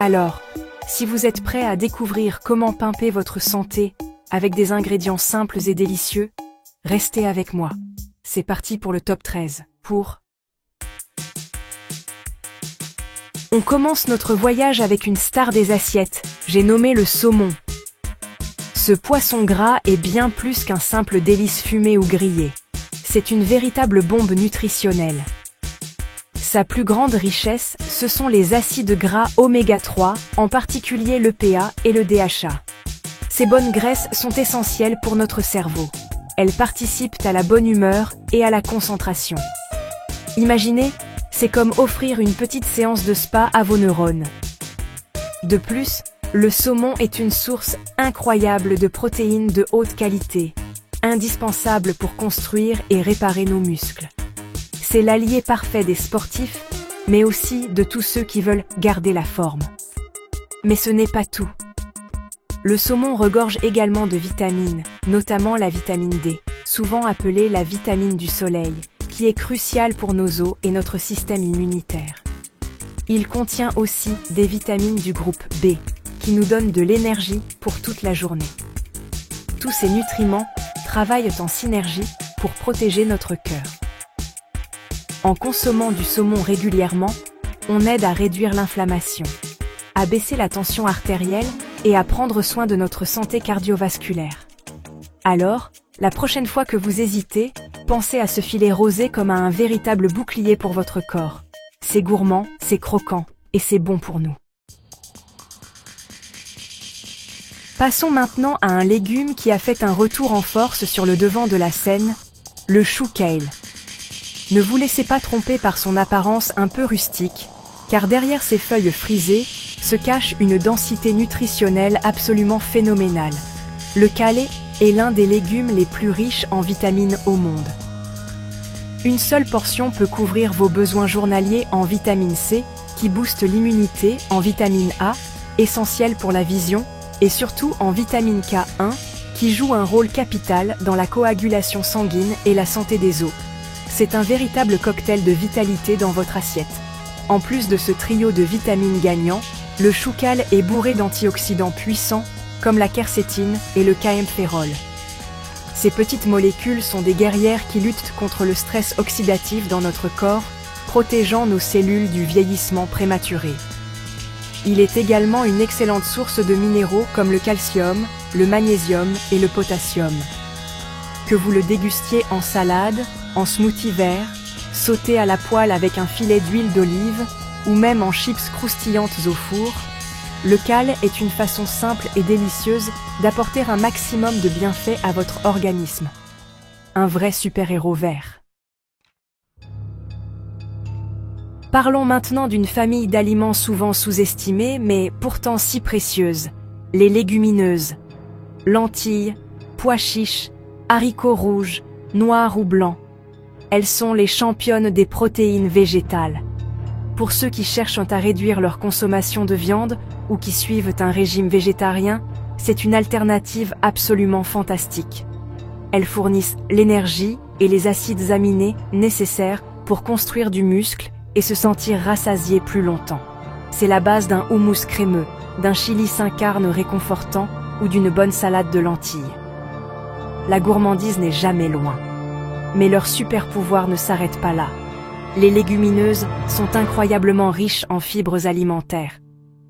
Alors, si vous êtes prêt à découvrir comment pimper votre santé avec des ingrédients simples et délicieux, restez avec moi. C'est parti pour le top 13. On commence notre voyage avec une star des assiettes, j'ai nommé le saumon. Ce poisson gras est bien plus qu'un simple délice fumé ou grillé. C'est une véritable bombe nutritionnelle. Sa plus grande richesse, ce sont les acides gras oméga 3, en particulier l'EPA et le DHA. Ces bonnes graisses sont essentielles pour notre cerveau. Elles participent à la bonne humeur et à la concentration. Imaginez, c'est comme offrir une petite séance de spa à vos neurones. De plus, le saumon est une source incroyable de protéines de haute qualité, indispensable pour construire et réparer nos muscles. C'est l'allié parfait des sportifs, mais aussi de tous ceux qui veulent garder la forme. Mais ce n'est pas tout. Le saumon regorge également de vitamines, notamment la vitamine D, souvent appelée la vitamine du soleil, qui est cruciale pour nos os et notre système immunitaire. Il contient aussi des vitamines du groupe B, qui nous donnent de l'énergie pour toute la journée. Tous ces nutriments travaillent en synergie pour protéger notre cœur. En consommant du saumon régulièrement, on aide à réduire l'inflammation, à baisser la tension artérielle et à prendre soin de notre santé cardiovasculaire. Alors, la prochaine fois que vous hésitez, pensez à ce filet rosé comme à un véritable bouclier pour votre corps. C'est gourmand, c'est croquant et c'est bon pour nous. Passons maintenant à un légume qui a fait un retour en force sur le devant de la scène, le chou kale. Ne vous laissez pas tromper par son apparence un peu rustique, car derrière ses feuilles frisées se cache une densité nutritionnelle absolument phénoménale. Le kale est l'un des légumes les plus riches en vitamines au monde. Une seule portion peut couvrir vos besoins journaliers en vitamine C, qui booste l'immunité, en vitamine A, essentielle pour la vision, et surtout en vitamine K1, qui joue un rôle capital dans la coagulation sanguine et la santé des os. C'est un véritable cocktail de vitalité dans votre assiette. En plus de ce trio de vitamines gagnants, le chou kale est bourré d'antioxydants puissants, comme la quercétine et le caemphérol. Ces petites molécules sont des guerrières qui luttent contre le stress oxydatif dans notre corps, protégeant nos cellules du vieillissement prématuré. Il est également une excellente source de minéraux comme le calcium, le magnésium et le potassium. Que vous le dégustiez en salade, en smoothie vert, sauté à la poêle avec un filet d'huile d'olive ou même en chips croustillantes au four, le kale est une façon simple et délicieuse d'apporter un maximum de bienfaits à votre organisme. Un vrai super-héros vert. Parlons maintenant d'une famille d'aliments souvent sous-estimés mais pourtant si précieuses, les légumineuses. Lentilles, pois chiches, haricots rouges, noirs ou blancs. Elles sont les championnes des protéines végétales. Pour ceux qui cherchent à réduire leur consommation de viande ou qui suivent un régime végétarien, c'est une alternative absolument fantastique. Elles fournissent l'énergie et les acides aminés nécessaires pour construire du muscle et se sentir rassasié plus longtemps. C'est la base d'un houmous crémeux, d'un chili sin carne réconfortant ou d'une bonne salade de lentilles. La gourmandise n'est jamais loin. Mais leur super pouvoir ne s'arrête pas là. Les légumineuses sont incroyablement riches en fibres alimentaires.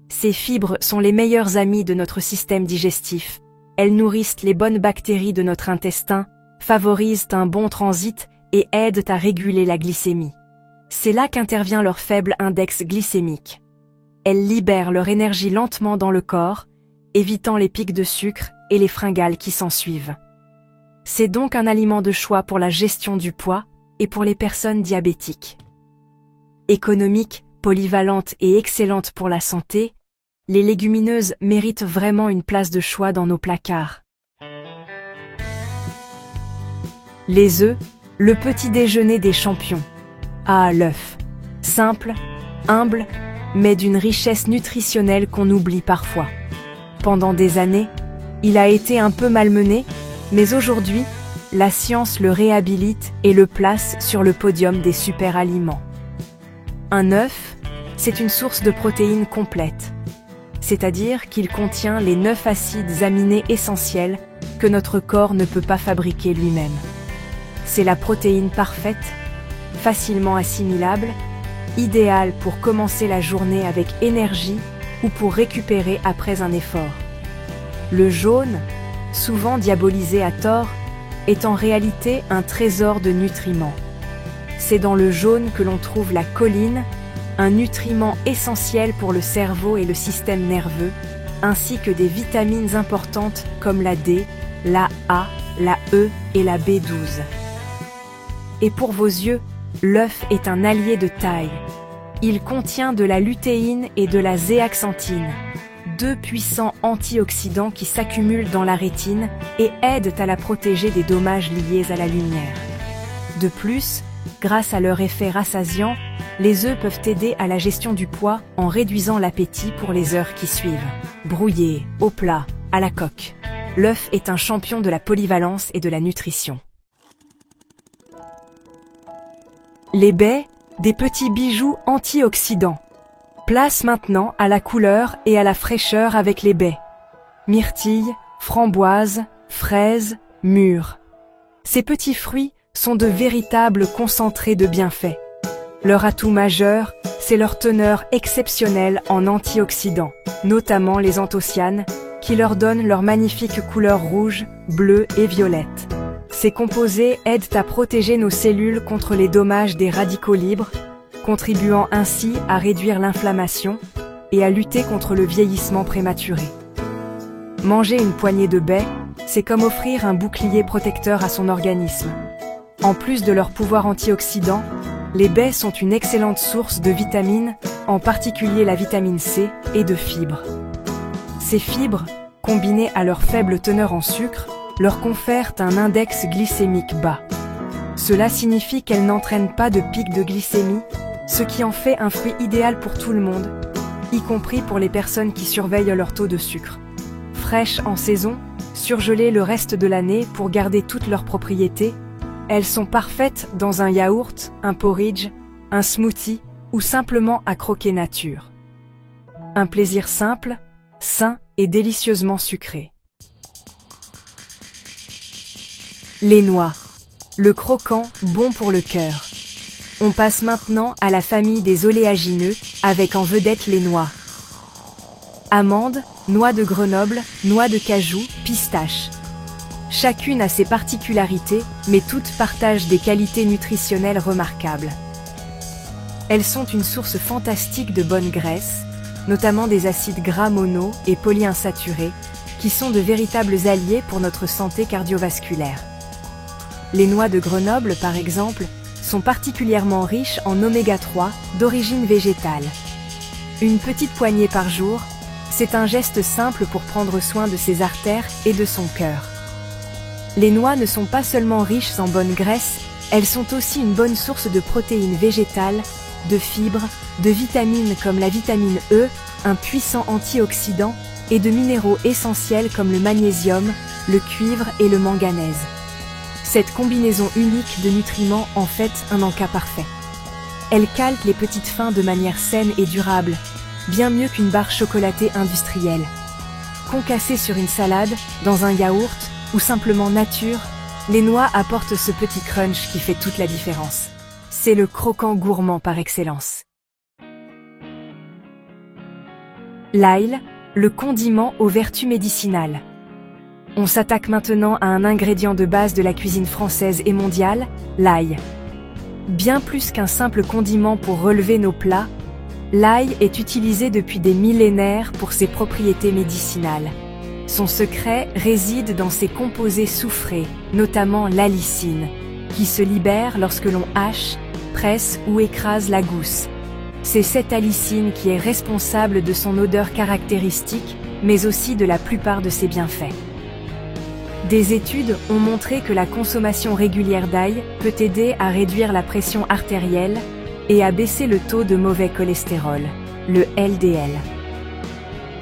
Ces fibres sont les meilleures amies de notre système digestif. Elles nourrissent les bonnes bactéries de notre intestin, favorisent un bon transit et aident à réguler la glycémie. C'est là qu'intervient leur faible index glycémique. Elles libèrent leur énergie lentement dans le corps, évitant les pics de sucre et les fringales qui s'ensuivent. C'est donc un aliment de choix pour la gestion du poids et pour les personnes diabétiques. Économique, polyvalente et excellente pour la santé, les légumineuses méritent vraiment une place de choix dans nos placards. Les œufs, le petit déjeuner des champions. Ah, l'œuf. Simple, humble, mais d'une richesse nutritionnelle qu'on oublie parfois. Pendant des années, il a été un peu malmené, mais aujourd'hui, la science le réhabilite et le place sur le podium des super-aliments. Un œuf, c'est une source de protéines complète. c'est-à-dire qu'il contient les 9 acides aminés essentiels que notre corps ne peut pas fabriquer lui-même. C'est la protéine parfaite, facilement assimilable, idéale pour commencer la journée avec énergie ou pour récupérer après un effort. Le jaune, souvent diabolisé à tort, est en réalité un trésor de nutriments. C'est dans le jaune que l'on trouve la choline, un nutriment essentiel pour le cerveau et le système nerveux, ainsi que des vitamines importantes comme la D, la A, la E et la B12. Et pour vos yeux, l'œuf est un allié de taille. Il contient de la lutéine et de la zéaxanthine, 2 puissants antioxydants qui s'accumulent dans la rétine et aident à la protéger des dommages liés à la lumière. De plus, grâce à leur effet rassasiant, les œufs peuvent aider à la gestion du poids en réduisant l'appétit pour les heures qui suivent. Brouillé, au plat, à la coque. L'œuf est un champion de la polyvalence et de la nutrition. Les baies, des petits bijoux antioxydants. Place maintenant à la couleur et à la fraîcheur avec les baies. Myrtilles, framboises, fraises, mûres. Ces petits fruits sont de véritables concentrés de bienfaits. Leur atout majeur, c'est leur teneur exceptionnelle en antioxydants, notamment les anthocyanes, qui leur donnent leur magnifique couleur rouge, bleue et violette. Ces composés aident à protéger nos cellules contre les dommages des radicaux libres, contribuant ainsi à réduire l'inflammation et à lutter contre le vieillissement prématuré. Manger une poignée de baies, c'est comme offrir un bouclier protecteur à son organisme. En plus de leur pouvoir antioxydant, les baies sont une excellente source de vitamines, en particulier la vitamine C, et de fibres. Ces fibres, combinées à leur faible teneur en sucre, leur confèrent un index glycémique bas. Cela signifie qu'elles n'entraînent pas de pic de glycémie, ce qui en fait un fruit idéal pour tout le monde, y compris pour les personnes qui surveillent leur taux de sucre. Fraîches en saison, surgelées le reste de l'année pour garder toutes leurs propriétés, elles sont parfaites dans un yaourt, un porridge, un smoothie ou simplement à croquer nature. Un plaisir simple, sain et délicieusement sucré. Les noix. Le croquant, bon pour le cœur. On passe maintenant à la famille des oléagineux, avec en vedette les noix. Amandes, noix de Grenoble, noix de cajou, pistaches. Chacune a ses particularités, mais toutes partagent des qualités nutritionnelles remarquables. Elles sont une source fantastique de bonnes graisses, notamment des acides gras mono et polyinsaturés, qui sont de véritables alliés pour notre santé cardiovasculaire. Les noix de Grenoble, par exemple, sont particulièrement riches en oméga 3 d'origine végétale. Une petite poignée par jour, c'est un geste simple pour prendre soin de ses artères et de son cœur. Les noix ne sont pas seulement riches en bonnes graisses, elles sont aussi une bonne source de protéines végétales, de fibres, de vitamines comme la vitamine E, un puissant antioxydant, et de minéraux essentiels comme le magnésium, le cuivre et le manganèse. Cette combinaison unique de nutriments en fait un encas parfait. Elle calque les petites fins de manière saine et durable, bien mieux qu'une barre chocolatée industrielle. Concassées sur une salade, dans un yaourt ou simplement nature, les noix apportent ce petit crunch qui fait toute la différence. C'est le croquant gourmand par excellence. L'ail, le condiment aux vertus médicinales. On s'attaque maintenant à un ingrédient de base de la cuisine française et mondiale, l'ail. Bien plus qu'un simple condiment pour relever nos plats, l'ail est utilisé depuis des millénaires pour ses propriétés médicinales. Son secret réside dans ses composés soufrés, notamment l'allicine, qui se libère lorsque l'on hache, presse ou écrase la gousse. C'est cette allicine qui est responsable de son odeur caractéristique, mais aussi de la plupart de ses bienfaits. Des études ont montré que la consommation régulière d'ail peut aider à réduire la pression artérielle et à baisser le taux de mauvais cholestérol, le LDL.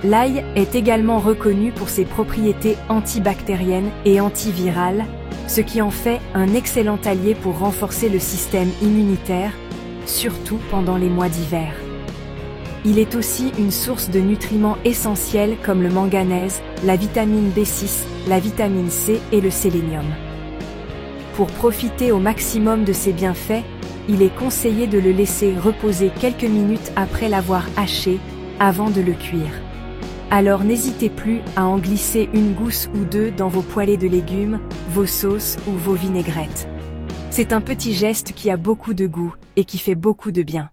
L'ail est également reconnu pour ses propriétés antibactériennes et antivirales, ce qui en fait un excellent allié pour renforcer le système immunitaire, surtout pendant les mois d'hiver. Il est aussi une source de nutriments essentiels comme le manganèse, la vitamine B6, la vitamine C et le sélénium. Pour profiter au maximum de ses bienfaits, il est conseillé de le laisser reposer quelques minutes après l'avoir haché, avant de le cuire. Alors n'hésitez plus à en glisser une gousse ou deux dans vos poêlées de légumes, vos sauces ou vos vinaigrettes. C'est un petit geste qui a beaucoup de goût et qui fait beaucoup de bien.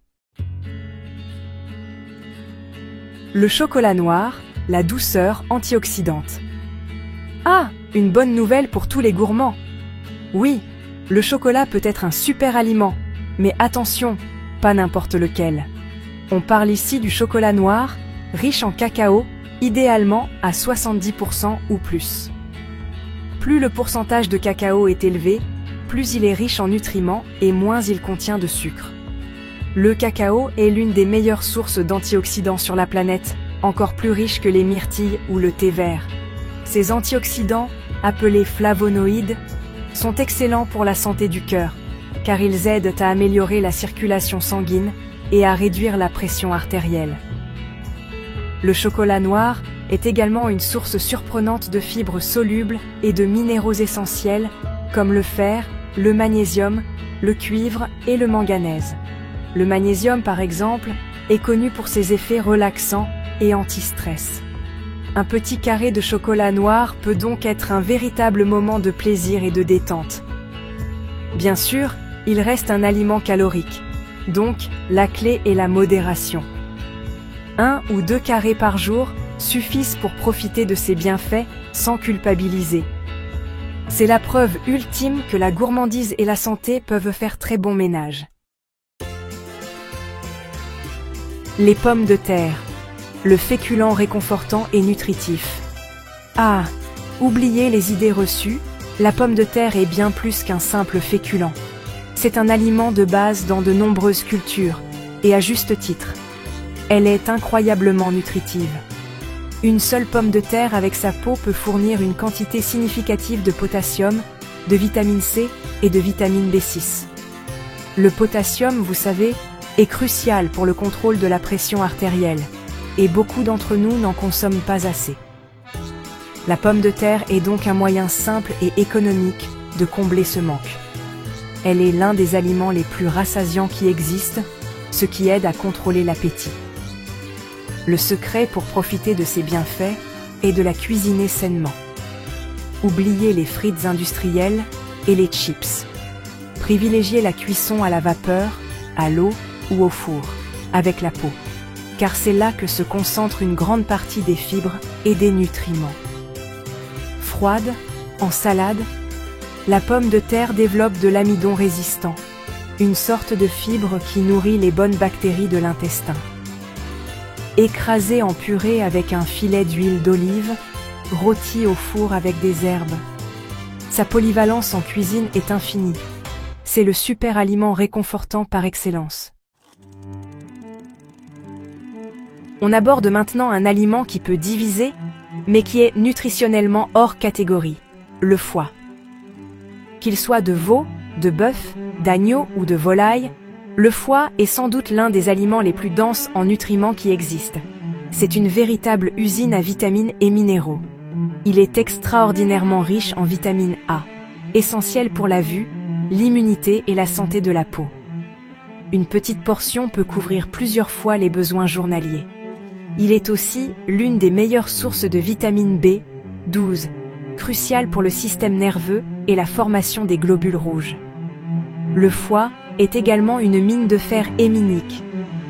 Le chocolat noir, la douceur antioxydante. Ah, une bonne nouvelle pour tous les gourmands. Oui, le chocolat peut être un super aliment, mais attention, pas n'importe lequel. On parle ici du chocolat noir, riche en cacao, idéalement à 70% ou plus. Plus le pourcentage de cacao est élevé, plus il est riche en nutriments et moins il contient de sucre. Le cacao est l'une des meilleures sources d'antioxydants sur la planète, encore plus riche que les myrtilles ou le thé vert. Ces antioxydants, appelés flavonoïdes, sont excellents pour la santé du cœur, car ils aident à améliorer la circulation sanguine et à réduire la pression artérielle. Le chocolat noir est également une source surprenante de fibres solubles et de minéraux essentiels comme le fer, le magnésium, le cuivre et le manganèse. Le magnésium, par exemple, est connu pour ses effets relaxants et anti-stress. Un petit carré de chocolat noir peut donc être un véritable moment de plaisir et de détente. Bien sûr, il reste un aliment calorique, donc la clé est la modération. 1 ou 2 carrés par jour suffisent pour profiter de ses bienfaits sans culpabiliser. C'est la preuve ultime que la gourmandise et la santé peuvent faire très bon ménage. Les pommes de terre, le féculent réconfortant et nutritif. Ah, oubliez les idées reçues, la pomme de terre est bien plus qu'un simple féculent. C'est un aliment de base dans de nombreuses cultures, et à juste titre. Elle est incroyablement nutritive. Une seule pomme de terre avec sa peau peut fournir une quantité significative de potassium, de vitamine C et de vitamine B6. Le potassium, vous savez, est crucial pour le contrôle de la pression artérielle, et beaucoup d'entre nous n'en consomment pas assez. La pomme de terre est donc un moyen simple et économique de combler ce manque. Elle est l'un des aliments les plus rassasiants qui existent, ce qui aide à contrôler l'appétit. Le secret pour profiter de ses bienfaits est de la cuisiner sainement. Oubliez les frites industrielles et les chips. Privilégiez la cuisson à la vapeur, à l'eau ou au four, avec la peau, car c'est là que se concentre une grande partie des fibres et des nutriments. Froide, en salade, la pomme de terre développe de l'amidon résistant, une sorte de fibre qui nourrit les bonnes bactéries de l'intestin. Écrasée en purée avec un filet d'huile d'olive, rôtie au four avec des herbes. Sa polyvalence en cuisine est infinie. C'est le super aliment réconfortant par excellence. On aborde maintenant un aliment qui peut diviser, mais qui est nutritionnellement hors catégorie, le foie. Qu'il soit de veau, de bœuf, d'agneau ou de volaille, le foie est sans doute l'un des aliments les plus denses en nutriments qui existent. C'est une véritable usine à vitamines et minéraux. Il est extraordinairement riche en vitamine A, essentielle pour la vue, l'immunité et la santé de la peau. Une petite portion peut couvrir plusieurs fois les besoins journaliers. Il est aussi l'une des meilleures sources de vitamine B12, cruciale pour le système nerveux et la formation des globules rouges. Le foie est également une mine de fer héminique,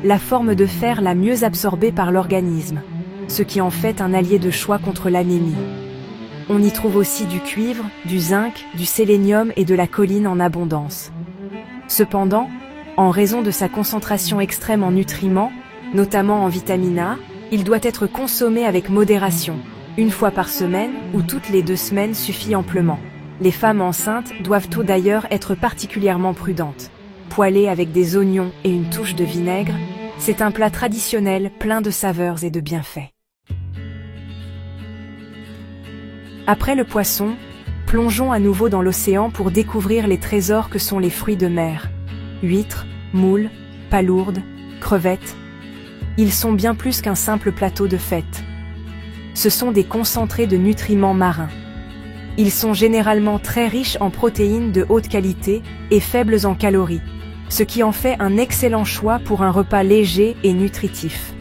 la forme de fer la mieux absorbée par l'organisme, ce qui en fait un allié de choix contre l'anémie. On y trouve aussi du cuivre, du zinc, du sélénium et de la choline en abondance. Cependant, en raison de sa concentration extrême en nutriments, notamment en vitamine A, il doit être consommé avec modération. Une fois par semaine ou toutes les 2 semaines suffit amplement. Les femmes enceintes doivent d'ailleurs être particulièrement prudentes. Poêlé avec des oignons et une touche de vinaigre, c'est un plat traditionnel plein de saveurs et de bienfaits. Après le poisson, plongeons à nouveau dans l'océan pour découvrir les trésors que sont les fruits de mer. Huîtres, moules, palourdes, crevettes. Ils sont bien plus qu'un simple plateau de fête. Ce sont des concentrés de nutriments marins. Ils sont généralement très riches en protéines de haute qualité et faibles en calories, ce qui en fait un excellent choix pour un repas léger et nutritif.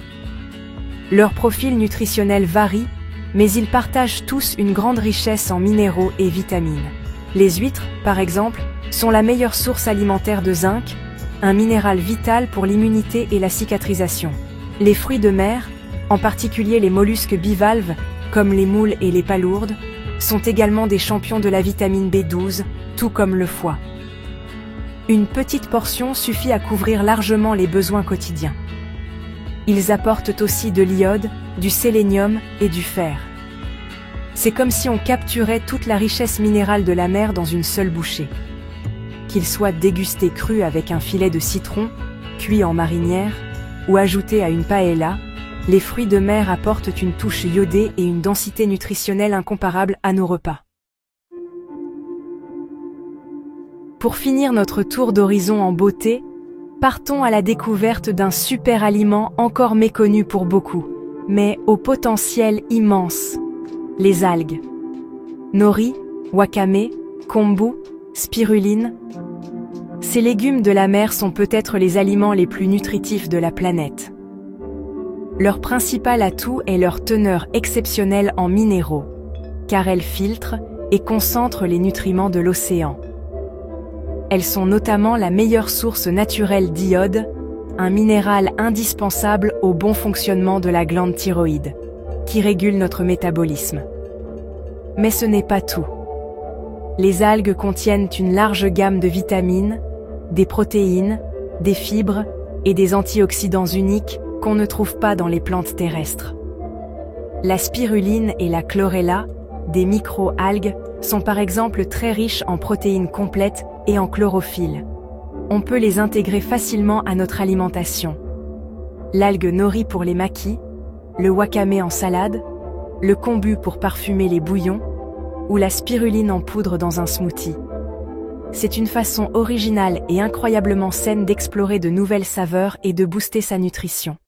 Leur profil nutritionnel varie, mais ils partagent tous une grande richesse en minéraux et vitamines. Les huîtres, par exemple, sont la meilleure source alimentaire de zinc, un minéral vital pour l'immunité et la cicatrisation. Les fruits de mer, en particulier les mollusques bivalves, comme les moules et les palourdes, sont également des champions de la vitamine B12, tout comme le foie. Une petite portion suffit à couvrir largement les besoins quotidiens. Ils apportent aussi de l'iode, du sélénium et du fer. C'est comme si on capturait toute la richesse minérale de la mer dans une seule bouchée. Qu'ils soient dégustés crus avec un filet de citron, cuits en marinière, ou ajoutés à une paella, les fruits de mer apportent une touche iodée et une densité nutritionnelle incomparable à nos repas. Pour finir notre tour d'horizon en beauté, partons à la découverte d'un super aliment encore méconnu pour beaucoup, mais au potentiel immense. Les algues. Nori, wakame, kombu, spiruline. Ces légumes de la mer sont peut-être les aliments les plus nutritifs de la planète. Leur principal atout est leur teneur exceptionnelle en minéraux, car elles filtrent et concentrent les nutriments de l'océan. Elles sont notamment la meilleure source naturelle d'iode, un minéral indispensable au bon fonctionnement de la glande thyroïde, qui régule notre métabolisme. Mais ce n'est pas tout. Les algues contiennent une large gamme de vitamines, des protéines, des fibres et des antioxydants uniques qu'on ne trouve pas dans les plantes terrestres. La spiruline et la chlorella, des micro-algues, sont par exemple très riches en protéines complètes et en chlorophylle. On peut les intégrer facilement à notre alimentation. L'algue nori pour les makis, le wakame en salade, le kombu pour parfumer les bouillons, ou la spiruline en poudre dans un smoothie. C'est une façon originale et incroyablement saine d'explorer de nouvelles saveurs et de booster sa nutrition.